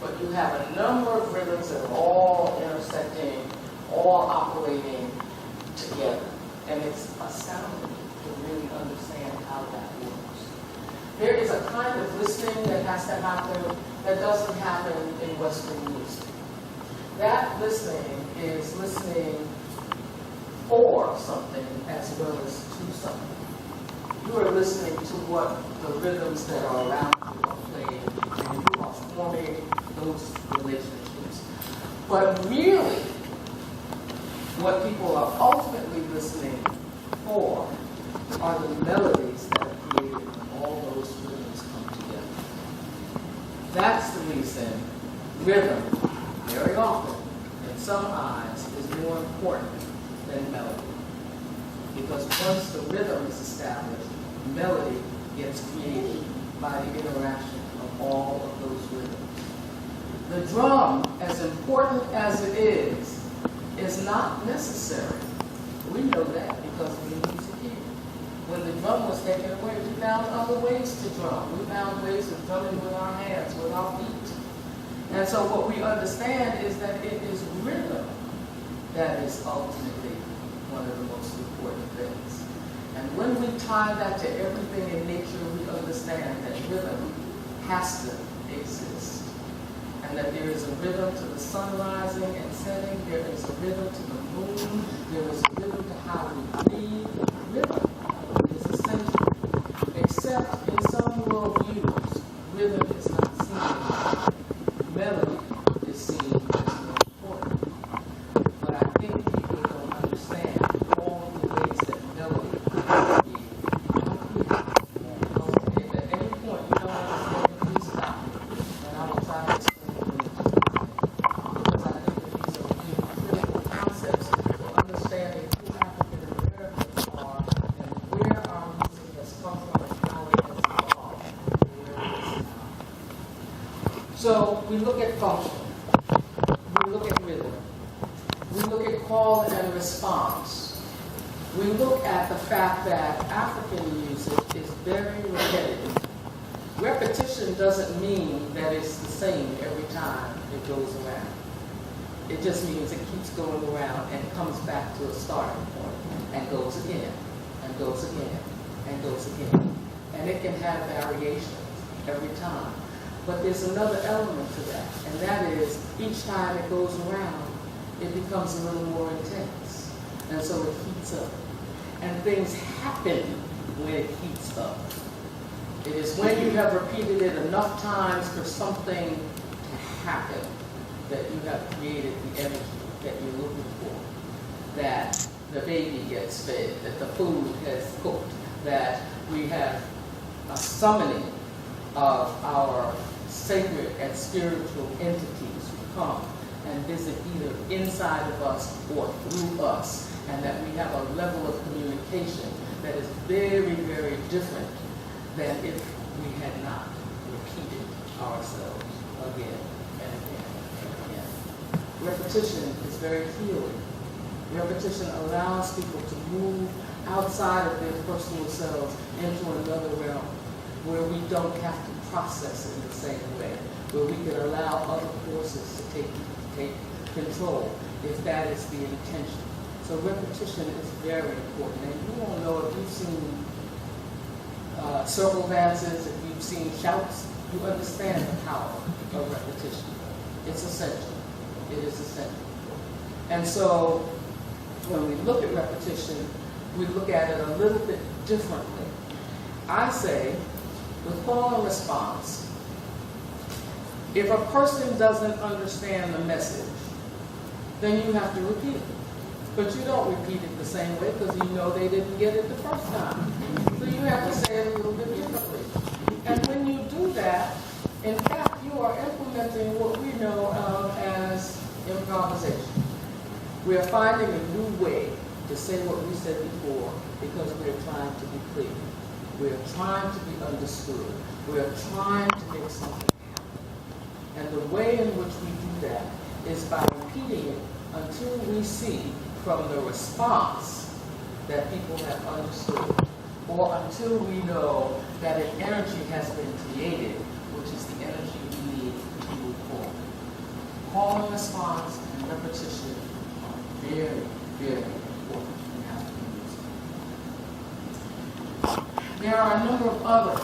but you have a number of rhythms that are all intersecting, all operating together. And it's astounding to really understand how that works. There is a kind of listening that has to happen that doesn't happen in Western music. That listening is listening for something as well as to something. You are listening to what the rhythms that are around you are playing, and you are forming those relationships. But really, what people are ultimately listening for are the melodies that are created when all those rhythms come together. That's the reason rhythm, very often, in some eyes, is more important than melody. Because once the rhythm is established, melody gets created by the interaction of all of those rhythms. The drum, as important as it is not necessary. We know that because we use it here. When the drum was taken away, we found other ways to drum. We found ways of drumming with our hands, with our feet. And so what we understand is that it is rhythm that is ultimately one of the most important things. And when we tie that to everything in nature, we understand that rhythm has to exist. And that there is a rhythm to the sun rising and setting, there is a rhythm to the moon, there is a rhythm to how we breathe. Rhythm is essential. Except in some worldviews, rhythm is not seen. Melody is seen as more important. But I think people don't understand all the ways that melody can be complete. At any point you don't understand, please stop. And I will try to explain it because I think that these are really critical concepts for understanding who African Americans are and where our music has come from and how it has evolved and where it is now. So we look at function. We look at rhythm. We look at call and response. We look at the fact that African music is very repetitive. Repetition doesn't mean that it's the same every time it goes around. It just means it keeps going around and comes back to a starting point and goes again and goes again and goes again. And it can have variations every time. But there's another element to that, and that is each time it goes around, it becomes a little more intense. And so it heats up. And things happen when it heats up. It is when you have repeated it enough times for something to happen that you have created the energy that you're looking for. That the baby gets fed, that the food has cooked, that we have a summoning of our sacred and spiritual entities who come and visit either inside of us or through us, and that we have a level of communication that is very, very different than if we had not repeated ourselves again and again and again. Repetition is very healing. Repetition allows people to move outside of their personal selves into another realm where we don't have to process it in the same way, where we can allow other forces to take control if that is the intention. So repetition is very important. And you all know, if you've seen circle dances, if you've seen shouts, you understand the power of repetition. It's essential. It is essential. And so when we look at repetition, we look at it a little bit differently. I say, with call and response, if a person doesn't understand the message, then you have to repeat it. But you don't repeat it the same way because you know they didn't get it the first time. So you have to say it a little bit differently. And when you do that, in fact, you are implementing what we know of as improvisation. We are finding a new way to say what we said before because we are trying to be clear. We are trying to be understood. We are trying to make something happen. And the way in which we do that is by repeating it until we see from the response that people have understood, or until we know that an energy has been created, which is the energy we need to move forward. call and response and repetition are very, very important in African music. There are a number of other